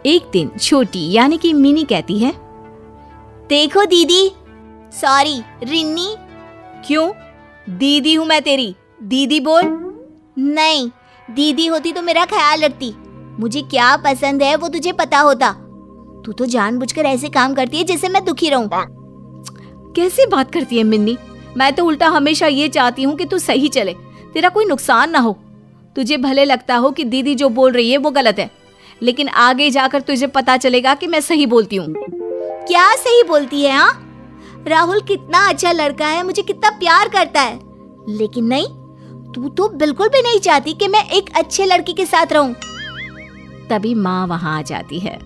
एक दिन छोटी यानी कि मिनी कहती है, देखो दीदी, सॉरी रिन्नी। क्यों? दीदी हूँ मैं तेरी, दीदी बोल। नहीं, दीदी होती तो मेरा ख्याल रखती। मुझे क्या पसंद है वो तुझे पता होता। तू तो जानबूझकर ऐसे काम करती है जिससे मैं दुखी रहूं। कैसी बात करती है मिन्नी? मैं तो उल्टा हमेशा ये चाहती हूँ कि तू सही चले, तेरा कोई नुकसान ना हो। तुझे भले लगता हो कि दीदी जो बोल रही है वो गलत है, लेकिन आगे जाकर तुझे पता चलेगा कि मैं सही बोलती हूँ। क्या सही बोलती है? हाँ, राहुल कितना अच्छा लड़का है, मुझे कितना प्यार करता है, लेकिन नहीं, तू तो बिल्कुल भी नहीं चाहती कि मैं एक अच्छे लड़के के साथ रहूं। तभी माँ वहां आ जाती है।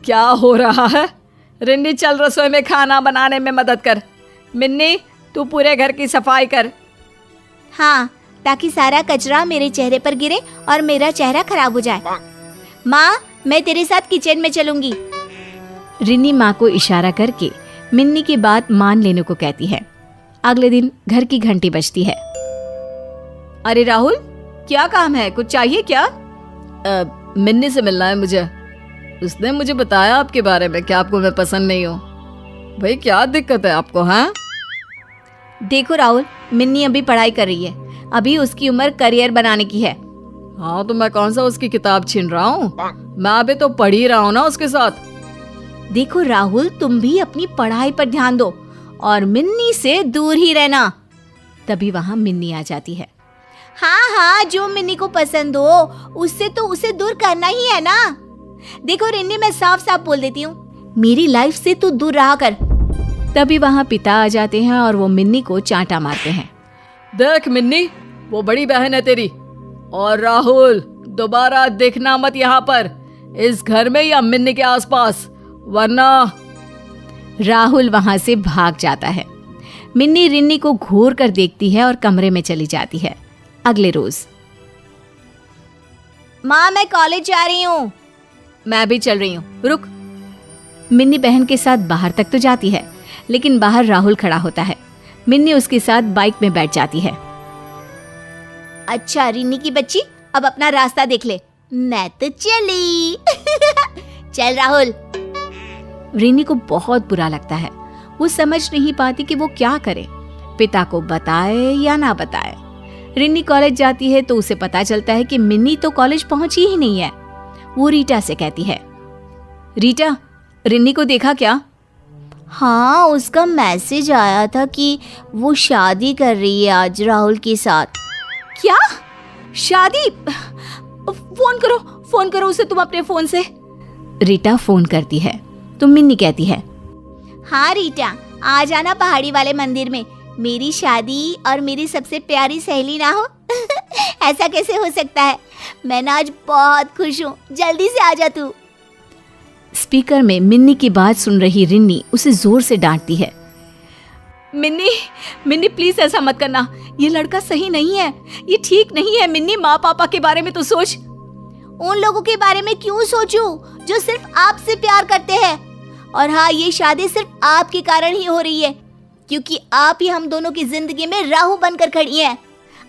क्या हो रहा है? रिन्नी चल रसोई में खाना बनाने में मदद कर। मिन्नी तू पूरे घर की सफाई कर। हाँ, ताकि सारा कचरा मेरे चेहरे पर गिरे और मेरा चेहरा खराब हो जाए। माँ, मैं तेरे साथ किचन में चलूंगी। रिन्नी माँ को इशारा करके मिन्नी की बात मान लेने को कहती है। अगले दिन घर की घंटी बजती है। अरे राहुल, क्या काम है? कुछ चाहिए क्या? मिन्नी से मिलना है मुझे। उसने मुझे बताया आपके बारे में कि आपको मैं पसंद नहीं हूँ। भाई क्या दिक्कत है आपको? हाँ देखो राहुल, मिन्नी अभी पढ़ाई कर रही है, अभी उसकी उम्र करियर बनाने की है। हाँ तो मैं कौन सा उसकी किताब छीन रहा हूँ? मैं अभी तो पढ़ ही रहा हूँ ना उसके साथ। देखो राहुल, तुम भी अपनी पढ़ाई पर ध्यान दो और मिन्नी से दूर ही रहना। तभी वहाँ मिन्नी आ जाती है। हाँ हाँ, जो मिन्नी को पसंद हो उससे तो उसे दूर करना ही है ना। देखो रिन्नी, मैं साफ साफ बोल देती हूँ, मेरी लाइफ से तू दूर रहा कर। तभी वहाँ पिता आ जाते हैं और वो मिन्नी को चांटा मारते हैं। देख मिन्नी, वो बड़ी बहन है तेरी, और राहुल दोबारा देखना मत यहाँ पर, इस घर में या मिन्नी के आसपास, वरना। राहुल वहां से भाग जाता है। मिन्नी रिन्नी को घूर कर देखती है और कमरे में चली जाती है। अगले रोज, माँ मैं कॉलेज जा रही हूँ। मैं भी चल रही हूँ, रुक। मिन्नी बहन के साथ बाहर तक तो जाती है, लेकिन बाहर राहुल खड़ा होता है। मिन्नी उसके साथ बाइक में बैठ जाती है। अच्छा रिन्नी की बच्ची, अब अपना रास्ता देख ले, मैं तो चली। चल राहुल। रिन्नी को बहुत बुरा लगता है। वो समझ नहीं पाती कि वो क्या करे, पिता को बताए या ना बताए। रिन्नी कॉलेज जाती है तो उसे पता चलता है कि मिन्नी तो कॉलेज पहुंची ही नहीं है। वो रीटा से कहती है, रीटा, रिन्नी को देखा क्या? हाँ, उसका मैसेज आया था कि वो शादी कर रही है आज राहुल के साथ। क्या? शादी? फोन करो उसे तुम अपने फोन से। रीटा फोन करती है तो मिन्नी कहती है, हाँ रीटा, आ जाना पहाड़ी वाले मंदिर में, मेरी शादी और मेरी सबसे प्यारी सहेली ना हो। ऐसा कैसे हो सकता है? मैं ना आज बहुत खुश हूँ, जल्दी से आ जा तू। स्पीकर में मिन्नी की बात सुन रही रिन्नी उसे जोर से डांटती है। मिन्नी प्लीज ऐसा मत करना, ये लड़का सही नहीं है, ये ठीक नहीं है। मिन्नी, माँ पापा के बारे में तो सोच। उन लोगों के बारे में क्यों सोचूं जो सिर्फ आपसे प्यार करते हैं? और हाँ, ये शादी सिर्फ आपके कारण ही हो रही है, क्योंकि आप ही हम दोनों की जिंदगी में राहु बनकर खड़ी हैं।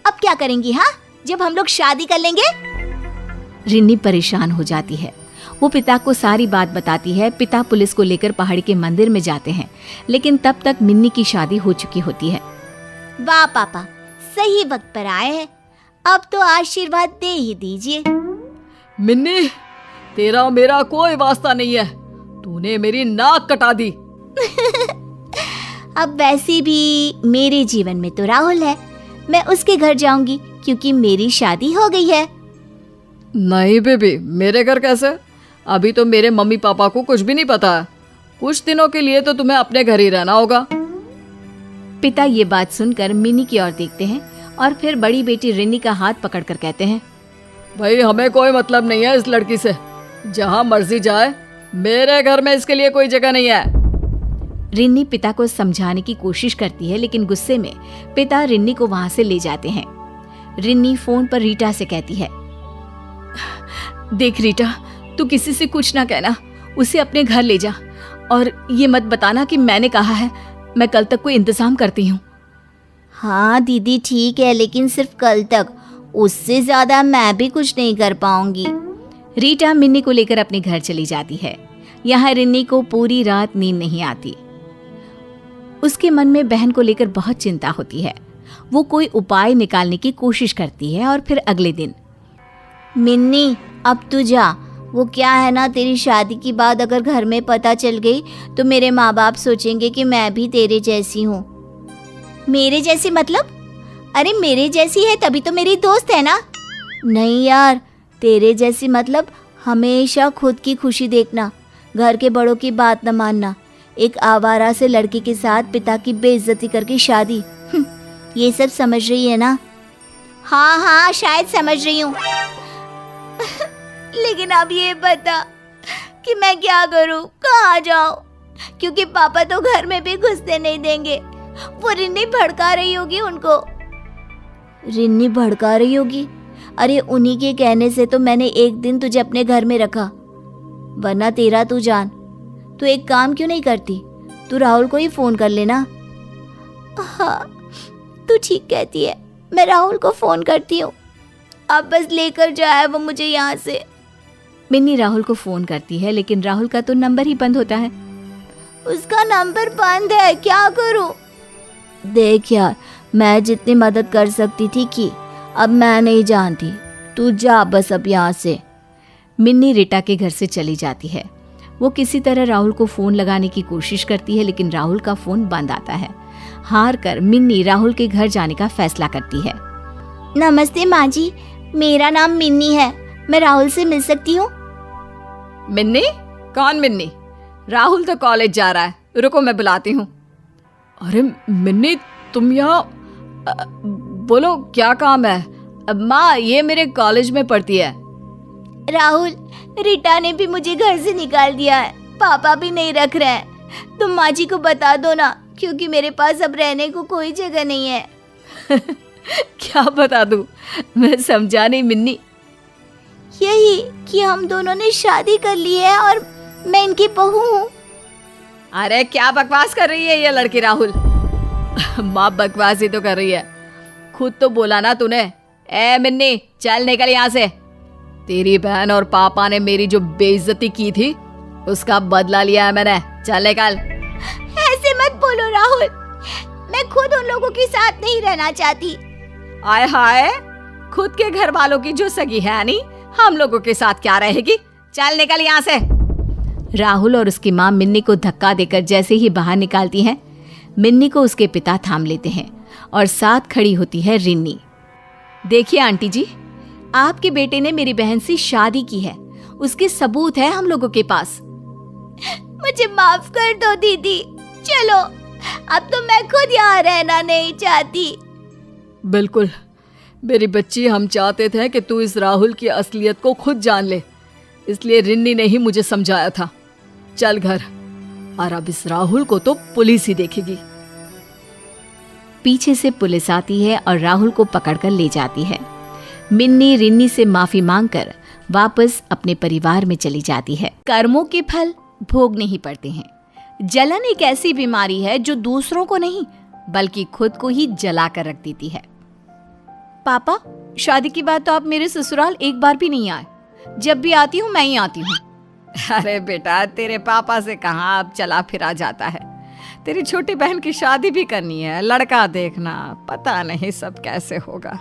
अब क्या करेंगी हाँ, जब हम लोग शादी कर लेंगे? रिन्नी परेशान हो जाती है। वो पिता को सारी बात बताती है। पिता पुलिस को लेकर पहाड़ी के मंदिर में जाते हैं, लेकिन तब तक मिन्नी की शादी हो चुकी होती है। वाह पापा, सही वक्त पर आए हैं, अब तो आशीर्वाद दे ही दीजिए। मिन्नी, तेरा और मेरा कोई वास्ता नहीं है, तूने मेरी नाक कटा दी। अब वैसे भी मेरे जीवन में तो राहुल है, मैं उसके घर जाऊंगी क्योंकि मेरी शादी हो गई है। नहीं बेबी, मेरे घर कैसे? अभी तो मेरे मम्मी पापा को कुछ भी नहीं पता है। कुछ दिनों के लिए तो तुम्हें अपने घर ही रहना होगा। पिता ये बात सुनकर मिन्नी की ओर देखते हैं और फिर बड़ी बेटी रिन्नी का हाथ पकड़कर कहते हैं, भाई हमें कोई मतलब नहीं है इस लड़की से, जहाँ मर्जी जाए, मेरे घर में इसके लिए कोई जगह नहीं है। रिन्नी पिता को समझाने की कोशिश करती है, लेकिन गुस्से में पिता रिन्नी को वहां से ले जाते हैं। रिन्नी फोन पर रीटा से कहती है, देख रीटा, तू किसी से कुछ ना कहना, उसे अपने घर ले जा और ये मत बताना कि मैंने कहा है। मैं कल तक कोई इंतजाम करती हूँ। हाँ दीदी ठीक है, लेकिन सिर्फ कल तक, उससे ज्यादा मैं भी कुछ नहीं कर पाऊंगी। रीटा मिन्नी को लेकर अपने घर चली जाती है। यहाँ रिन्नी को पूरी रात नींद नहीं आती। उसके मन में बहन को लेकर बहुत चिंता होती है। वो कोई उपाय निकालने की कोशिश करती है और फिर अगले दिन, मिन्नी अब तू जा। वो क्या है ना, तेरी शादी की बात अगर घर में पता चल गई तो मेरे माँ बाप सोचेंगे कि मैं भी तेरे जैसी हूँ। मेरे जैसी मतलब? अरे मेरे जैसी है तभी तो मेरी दोस्त है ना। नहीं यार, तेरे जैसी मतलब हमेशा खुद की खुशी देखना, घर के बड़ों की बात न मानना, एक आवारा से लड़की के साथ पिता की बेइज्जती करके शादी। ये सब समझ रही है ना? हाँ हाँ शायद समझ रही हूँ। लेकिन अब ये बता कि मैं क्या करूँ, कहाँ जाऊँ? क्योंकि पापा तो घर में भी घुसने नहीं देंगे। वो रिन्नी भड़का रही होगी उनको। रिन्नी भड़का रही होगी? अरे उन्हीं के कहने से तो मैंने एक दिन तुझे अपने घर में रखा, वरना तेरा तू जान। तू एक काम क्यों नहीं करती, तू राहुल को ही फोन कर लेना। हाँ तू ठीक कहती है, मैं राहुल को फोन करती हूँ। अब बस लेकर जाए वो मुझे यहाँ से। मिन्नी राहुल को फोन करती है लेकिन राहुल का तो नंबर ही बंद होता है। उसका नंबर बंद है, क्या करूँ? देख यार, मैं जितनी मदद कर सकती थी की, अब मैं नहीं जानती। तू जा बस अब यहाँ से। मिन्नी रीटा के घर से चली जाती है। वो किसी तरह राहुल को फोन लगाने की कोशिश करती है लेकिन राहुल का फोन बंद आता है। हार कर मिन्नी राहुल के घर जाने का फैसला करती है। नमस्ते माँ जी, मेरा नाम मिन्नी है, मैं राहुल से मिल सकती हूँ? मिन्नी? कौन मिन्नी? राहुल तो कॉलेज जा रहा है, रुको मैं बुलाती हूँ। अरे मिन्नी तुम यहाँ, बोलो क्या काम है? माँ ये मेरे कॉलेज में पढ़ती है। राहुल, रीटा ने भी मुझे घर से निकाल दिया है, पापा भी नहीं रख रहे हैं। तुम माँ जी को बता दो ना, क्योंकि मेरे पास अब रहने को कोई जगह नहीं है। क्या बता दूँ, मैं समझा नहीं मिन्नी। यही कि हम दोनों ने शादी कर ली है और मैं इनकी बहू हूँ। अरे क्या बकवास कर रही है ये लड़की राहुल? माँ बकवास ही तो कर रही है, खुद तो बोला ना तूने। ए मिन्नी चल निकल यहाँ से। तेरी बहन और पापा ने मेरी जो बेइज्जती की थी उसका बदला लिया है मैंने, चल निकल। ऐसे मत बोलो राहुल, मैं खुद उन लोगों के साथ नहीं रहना चाहती। आय हाय, खुद के घर वालों की जो सगी है नहीं, हम लोगों के साथ क्या रहेगी? चल निकल यहाँ से। राहुल और उसकी माँ मिन्नी को धक्का देकर जैसे ही बाहर निकालती हैं, मिन्नी को उसके पिता थाम लेते हैं और साथ खड़ी होती है रिन्नी। देखिए आंटी जी, आपके बेटे ने मेरी बहन से शादी की है, उसके सबूत है हम लोगों के पास। मुझे माफ कर दो दीदी, चलो अब तो मैं खुद यहाँ रहना नहीं चाहती। बिल्कुल मेरी बच्ची, हम चाहते थे कि तू इस राहुल की असलियत को खुद जान ले, इसलिए रिन्नी ने ही मुझे समझाया था। चल घर, और अब इस राहुल को तो पुलिस ही देखेगी। पीछे से पुलिस आती है और राहुल को पकड़कर ले जाती है। मिन्नी रिन्नी से माफी मांगकर वापस अपने परिवार में चली जाती है। कर्मों के फल भोगने ही पड़ते हैं। जलन एक ऐसी बीमारी है जो दूसरों को नहीं बल्कि खुद को ही जला कर रख देती है। पापा, शादी की बात तो आप मेरे ससुराल एक बार भी नहीं आए, जब भी आती हूँ मैं ही आती हूँ। अरे बेटा, तेरे पापा से कहाँ अब चला फिरा जाता है। तेरी छोटी बहन की शादी भी करनी है, लड़का देखना, पता नहीं सब कैसे होगा।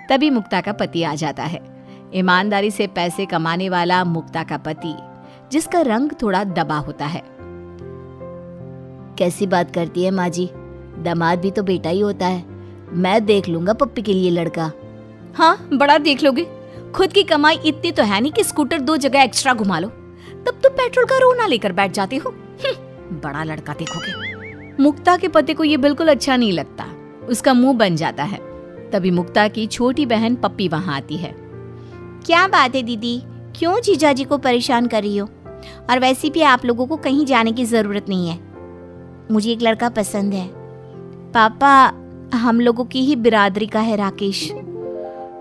तभी मुक्ता का पति आ जाता है। ईमानदारी से पैसे कमाने वाला मुक्ता का पति, जिसका रंग थोड़ा दबा होता है। कैसी बात करती है माँ जी, दामाद भी तो बेटा ही होता है। मैं देख लूंगा पप्पी के लिए लड़का। हाँ, बड़ा देख लोगे, खुद की कमाई इतनी तो है नहीं कि स्कूटर 2 जगह एक्स्ट्रा घुमा लो, तब तो पेट्रोल का रोना लेकर बैठ जाती हो। बड़ा लड़का देखोगे। मुक्ता के पति को ये बिल्कुल अच्छा नहीं लगता, उसका मुंह बन जाता है। तभी मुक्ता की छोटी बहन पप्पी वहां आती है। क्या बात है दीदी, क्यों जीजाजी को परेशान कर रही हो? और वैसे भी आप लोगों को कहीं जाने की जरूरत नहीं है, मुझे एक लड़का पसंद है। पापा, हम लोगों की ही बिरादरी का है राकेश।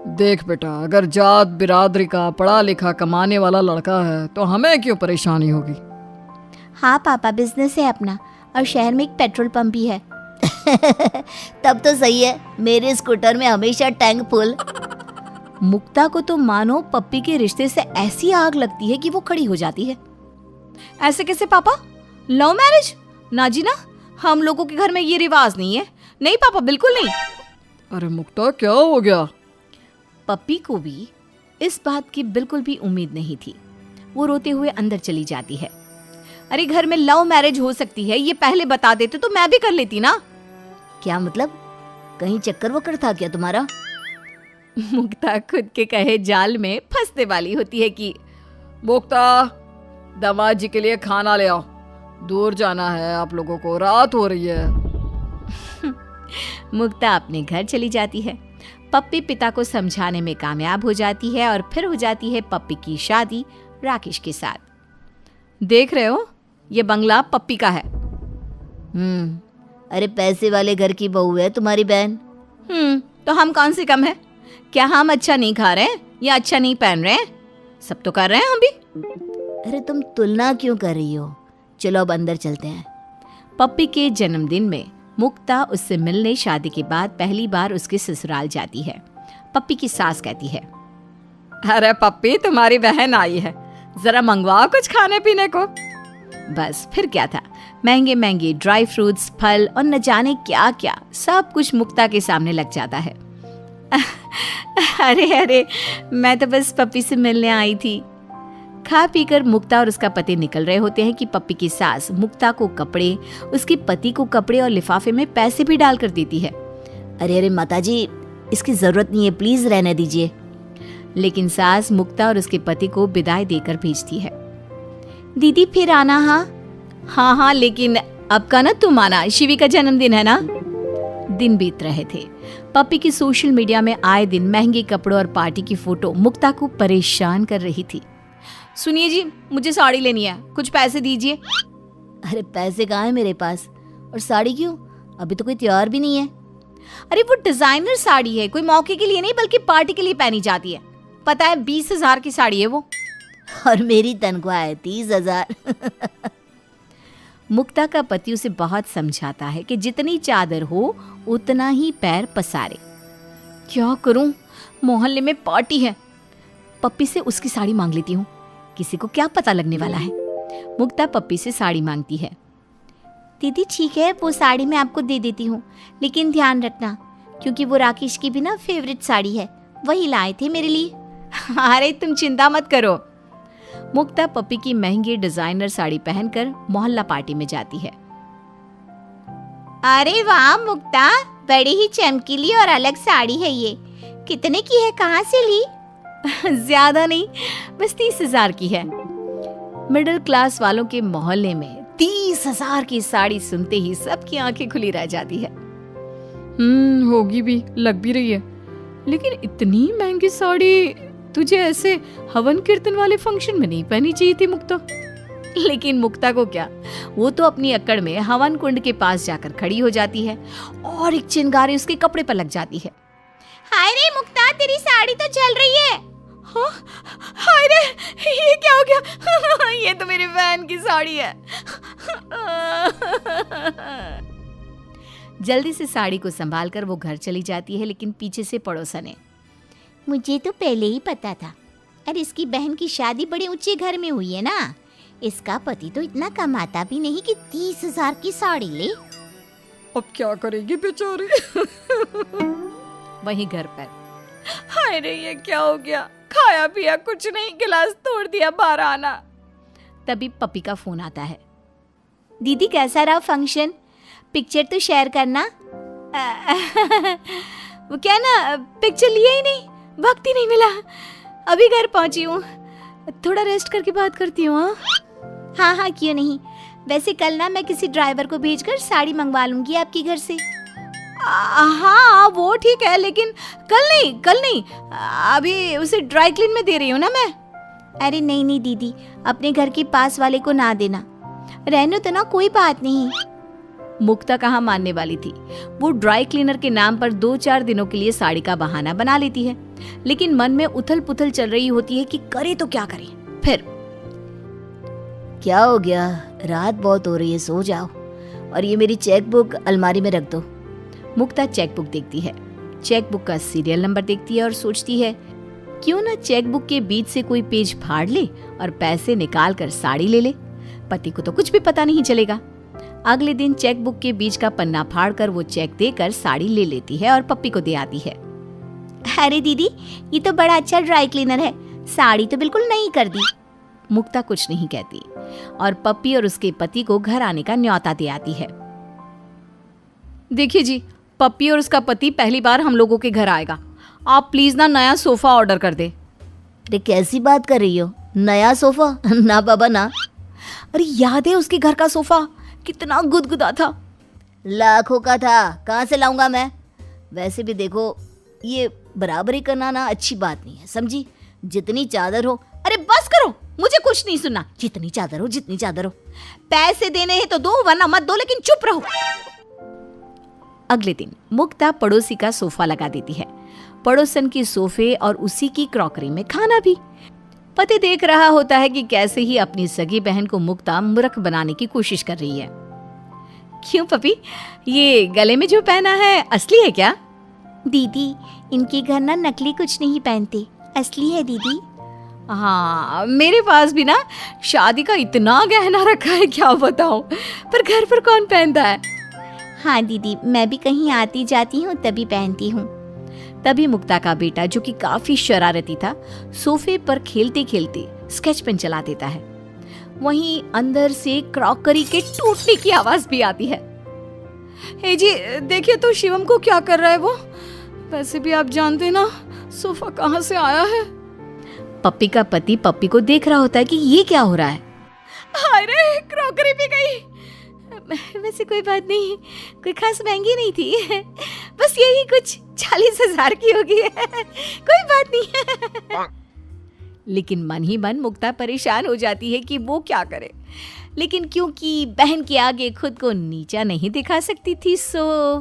देख बेटा, अगर जात बिरादरी का पढ़ा लिखा कमाने वाला लड़का है तो हमें क्यों परेशानी होगी? हाँ पापा, बिजनेस है अपना और शहर में एक पेट्रोल पंप भी है। तब तो सही है, मेरे स्कूटर में हमेशा टैंक फुल। मुक्ता को तो मानो पप्पी के रिश्ते से ऐसी आग लगती है कि वो खड़ी हो जाती है। ऐसे कैसे पापा? Love marriage? ना जी ना, हम लोगों के घर में ये रिवाज नहीं है। नहीं पापा, बिल्कुल नहीं। अरे मुक्ता, क्या हो गया? पप्पी को भी इस बात की बिल्कुल भी उम्मीद नहीं थी। वो रोते हुए अंदर चली जाती है। अरे घर में लव मैरिज हो सकती है, ये पहले बता देते तो मैं भी कर लेती ना। क्या मतलब? कहीं चक्कर वक्कर था क्या तुम्हारा? मुक्ता खुद के कहे जाल में फंसने वाली होती है कि मुक्ता, दामाद जी के लिए खाना ले आओ, दूर जाना है आप लोगों को, रात हो रही है। मुक्ता अपने घर चली जाती है। पप्पी पिता को समझाने में कामयाब हो जाती है और फिर हो जाती है पप्पी की शादी राकेश के साथ। देख रहे हो, ये बंगला पप्पी का है। अरे पैसे वाले घर की बहू है तुम्हारी बहन। तो हम कौन से कम है? क्या हम अच्छा नहीं खा रहे हैं या अच्छा नहीं पहन रहे हैं? सब तो कर रहे हैं हम भी। अरे तुम तुलना क्यों कर रही हो? चलो अब अंदर चलते हैं। पप्पी के जन्मदिन में मुक्ता उससे मिलने शादी के बाद पहली बार उसके ससुराल जाती है। पप्पी की सास कहती है, अरे पप्पी, तुम्हारी बहन आई है, जरा मंगवाओ कुछ खाने पीने को। बस फिर क्या था, महंगे महंगे ड्राई फ्रूट्स, फल और न जाने क्या क्या सब कुछ मुक्ता के सामने लग जाता है। अरे मैं तो बस पप्पी से मिलने आई थी। खा पीकर मुक्ता और उसका पति निकल रहे होते हैं कि पप्पी की सास मुक्ता को कपड़े, उसके पति को कपड़े और लिफाफे में पैसे भी डाल कर देती है। अरे माताजी, इसकी जरूरत नहीं है, प्लीज रहने दीजिए। लेकिन सास मुक्ता और उसके पति को विदाई देकर भेजती है। दीदी फिर आना। हाँ, लेकिन अब का ना तुम आना, शिवी का जन्मदिन है ना। दिन बीत रहे थे। पप्पी की सोशल मीडिया में आए दिन महंगे कपड़ों और पार्टी की फोटो मुक्ता को परेशान कर रही थी। सुनिए जी, मुझे साड़ी लेनी है, कुछ पैसे दीजिए। अरे पैसे कहाँ है मेरे पास, और साड़ी क्यों? अभी तो कोई त्योहार भी नहीं है। अरे वो डिजाइनर साड़ी है, कोई मौके के लिए नहीं बल्कि पार्टी के लिए पहनी जाती है। पता है 20,000 की साड़ी है वो। और मेरी तनख्वाह है 30,000। मुक्ता का पति उसे बहुत समझाता है कि जितनी चादर हो उतना ही पैर पसारे। क्या करूं, मोहल्ले में पार्टी है। पप्पी से उसकी साड़ी मांग लेती हूँ, किसी को क्या पता लगने वाला है। मुक्ता पप्पी से साड़ी मांगती है। दीदी ठीक है, वो साड़ी मैं आपको दे देती हूँ, लेकिन ध्यान रखना क्योंकि वो राकेश की भी ना फेवरेट साड़ी है, वही लाए थे मेरे लिए। अरे तुम चिंता मत करो। मुक्ता पप्पी की महंगी डिजाइनर साड़ी पहनकर मोहल्ला पार्टी में जाती है। अरे वाह मुक्ता, बड़ी ही चमकीली और अलग साड़ी है ये। कितने की है, कहाँ से ली? ज्यादा नहीं, बस 30,000 की है। मिडिल क्लास वालों के मोहल्ले में 30,000 की साड़ी सुनते ही सबकी आंखें खुली रह जाती है। होगी भी, लग भी रही है। लेकिन इतनी महंगी साड़ी तुझे ऐसे हवन कीर्तन वाले फंक्शन में नहीं पहनी चाहिए थी मुक्ता। लेकिन मुक्ता को क्या, वो तो अपनी अक्कड़ में हवन कुंड के पास जाकर खड़ी हो जाती है और एक चिंगारी उसके कपड़े पर लग जाती है। हाय रे मुक्ता, तेरी साड़ी तो जल रही है। हाँ, हाय रे, ये क्या हो गया? ये तो मेरी बहन की साड़ी है। जल्दी से साड़ी को संभालकर वो घर चली जाती है, लेकिन पीछे से पड़ोसन ने, मुझे तो पहले ही पता था। अरे इसकी बहन की शादी बड़े ऊंचे घर में हुई है ना, इसका पति तो इतना कमाता भी नहीं कि 30,000 की साड़ी ले। अब क्या करेगी बेचारी। वहीं घर पर, हाय रे ये क्या हो गया, खाया पिया कुछ नहीं, गिलास तोड़ दिया, बाहर आना। तभी पप्पी का फोन आता है। दीदी कैसा रहा फंक्शन, पिक्चर तो शेयर करना। वो क्या ना, पिक्चर लिया ही नहीं, वक्त ही नहीं मिला, अभी घर पहुंची हूँ, थोड़ा रेस्ट करके बात करती हूँ। हाँ क्यों नहीं। वैसे कल ना मैं किसी ड्राइवर को भेजकर साड़ी मंगवा लूंगी आपके घर से। हाँ वो ठीक है, लेकिन कल नहीं, अभी उसे ड्राई क्लीन में दे रही हूँ ना मैं। अरे नहीं दीदी, अपने घर के पास वाले को ना देना, रहने तो ना, कोई बात नहीं। मुक्ता कहाँ मानने वाली थी। वो ड्राई क्लीनर के नाम पर 2-4 दिनों के लिए साड़ी का बहाना बना लेती है, लेकिन मन में उथल पुथल चल रही होती है कि करे तो क्या करे। फिर क्या हो गया, रात बहुत हो रही है, सो जाओ। और ये मेरी चेक बुक अलमारी में रख दो। मुक्ता चेक बुक देखती है, चेक बुक का सीरियल नंबर देखती है और सोचती है क्यों ना चेकबुक के बीच से कोई पेज फाड़ ले और पैसे निकाल कर साड़ी ले ले। पति को तो कुछ भी पता नहीं चलेगा। अगले दिन चेकबुक के बीच का पन्ना फाड़कर वो चेक देकर साड़ी ले लेती है और पप्पी को दे आती है। अरे दीदी, ये तो बड़ा अच्छा ड्राई क्लीनर है, साड़ी तो बिल्कुल नई कर दी। मुक्ता कुछ नहीं कहती और पप्पी और उसके पति को घर आने का न्योता दे आती है। देखिए जी, पप्पी और उसका पति पहली बार हम लोगों के घर आएगा। आप प्लीज ना नया सोफा ऑर्डर कर दे। अरे कैसी बात कर रही हो, नया सोफा? ना बाबा ना। अरे याद है उसके घर का सोफा कितना गुदगुदा था। लाखों का था, कहाँ से लाऊंगा मैं? वैसे भी देखो, ये बराबरी करना ना अच्छी बात नहीं है, समझी? जितनी चादर हो। अरे बस करो, मुझे कुछ नहीं सुनना। जितनी चादर हो, जितनी चादर हो। पैसे देने हैं तो दो, वरना मत दो, लेकिन चुप रहो। अगले दिन मुक्ता पड़ोसी का सोफा लगा देती है, पड़ोसन के सोफे और उसी की क्रॉकरी में खाना भी। पति देख रहा होता है कि कैसे ही अपनी सगी बहन को मुक्ता मूर्ख बनाने की कोशिश कर रही है। क्यों पपी, ये गले में जो पहना है असली है क्या? दीदी, इनके घर ना नकली कुछ नहीं पहनते, असली है दीदी। हाँ, मेरे पास भी ना शादी का इतना गहना रखा है, क्या बताऊं, पर घर पर कौन पहनता है। हाँ दीदी, मैं भी कहीं आती जाती हूँ तभी पहनती हूँ। तभी मुक्ता का बेटा, जो कि काफी शरारती था, सोफे पर खेलते खेलते स्केच पेन चला देता है। वहीं अंदर से क्रॉकरी के टूटने की आवाज भी आती है। हे जी, देखिए तो शिवम को क्या कर रहा है वो। वैसे भी आप जानते ना सोफा कहाँ से आया है। पप्पी का पति पप्पी को देख रहा होता है कि ये क्या हो रहा है। अरे क्रॉकरी भी गई। वैसे कोई बात नहीं, कोई खास महंगी नहीं थी, बस यही कुछ 40,000 की होगी, कोई बात नहीं। लेकिन मन ही मन मुक्ता परेशान हो जाती है कि वो क्या करे, लेकिन क्योंकि बहन के आगे खुद को नीचा नहीं दिखा सकती थी, सो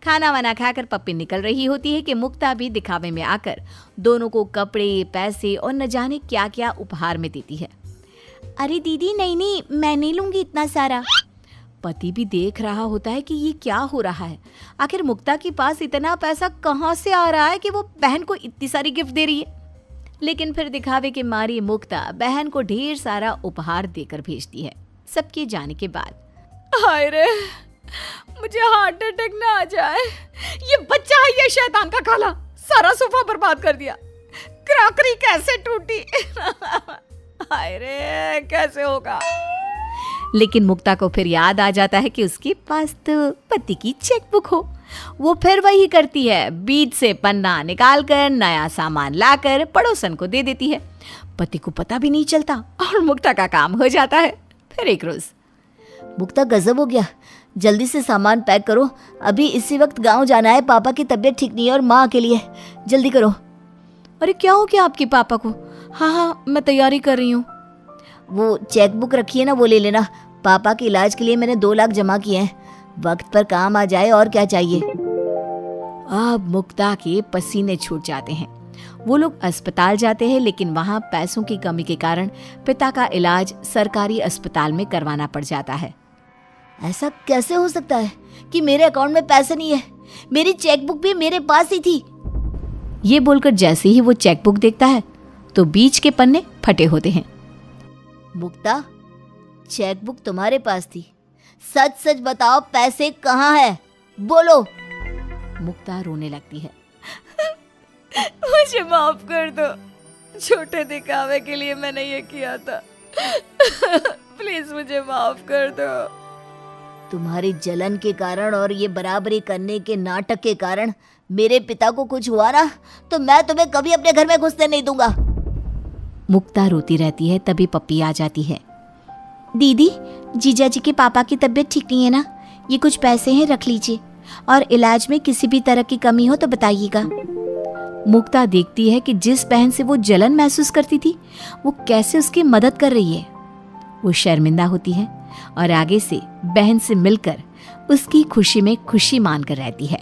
खाना वाना खाकर पप्पी निकल रही होती है कि मुक्ता भी दिखावे में आकर दोनों को कपड़े, पैसे और न जाने क्या क्या उपहार में देती है। अरे दीदी, नहीं, मैं नहीं लूंगी इतना सारा। पति भी देख रहा होता है कि ये क्या हो रहा है, आखिर मुक्ता के पास इतना पैसा कहाँ से आ रहा है कि वो बहन को इतनी सारी गिफ्ट दे रही है। लेकिन फिर दिखावे के मारी मुक्ता बहन को ढेर सारा उपहार देकर भेजती है। सबके जाने के बाद हाय रे, मुझे हार्ट अटैक ना आ जाए। ये बच्चा है, ये शैतान का खाला, सारा सोफा बर्बाद कर दिया। क्रॉकरी कैसे टूटी। हाय रे, कैसे होगा। लेकिन मुक्ता को फिर याद आ जाता है कि उसके पास तो पति की चेकबुक हो। वो फिर वही करती है, बीच से पन्ना निकालकर नया सामान लाकर पड़ोसन को दे देती है। पति को पता भी नहीं चलता और मुक्ता का काम हो जाता है। फिर एक रोज, मुक्ता गजब हो गया, जल्दी से सामान पैक करो, अभी इसी वक्त गांव जाना है, पापा की तबीयत ठीक नहीं है और माँ के लिए, जल्दी करो। अरे क्या हो गया आपके पापा को? हाँ, मैं तैयारी कर रही हूँ। वो चेकबुक रखी है ना, वो ले लेना। पापा के इलाज के लिए मैंने 2 लाख जमा किए हैं, वक्त पर काम आ जाए, और क्या चाहिए। अब मुक्ता के पसीने छूट जाते हैं। वो लोग अस्पताल जाते हैं, लेकिन वहाँ पैसों की कमी के कारण पिता का इलाज सरकारी अस्पताल में करवाना पड़ जाता है। ऐसा कैसे हो सकता है कि मेरे अकाउंट में पैसे नहीं है? मेरी चेकबुक भी मेरे पास ही थी। ये बोलकर जैसे ही वो चेकबुक देखता है तो बीच के पन्ने फटे होते हैं। मुक्ता, चेकबुक तुम्हारे पास थी, सच सच बताओ, पैसे कहाँ है, बोलो। मुक्ता रोने लगती है। मुझे माफ कर दो, छोटे दिखावे के लिए मैंने ये किया था। प्लीज मुझे माफ कर दो। तुम्हारी जलन के कारण और ये बराबरी करने के नाटक के कारण मेरे पिता को कुछ हुआ ना, तो मैं तुम्हें कभी अपने घर में घुसने नहीं दूंगा। मुक्ता रोती रहती है, तभी पप्पी आ जाती है। दीदी, जीजा जी के पापा की तबीयत ठीक नहीं है ना, ये कुछ पैसे हैं, रख लीजिए, और इलाज में किसी भी तरह की कमी हो तो बताइएगा। मुक्ता देखती है कि जिस बहन से वो जलन महसूस करती थी, वो कैसे उसकी मदद कर रही है। वो शर्मिंदा होती है और आगे से बहन से मिलकर उसकी खुशी में खुशी मानकर रहती है।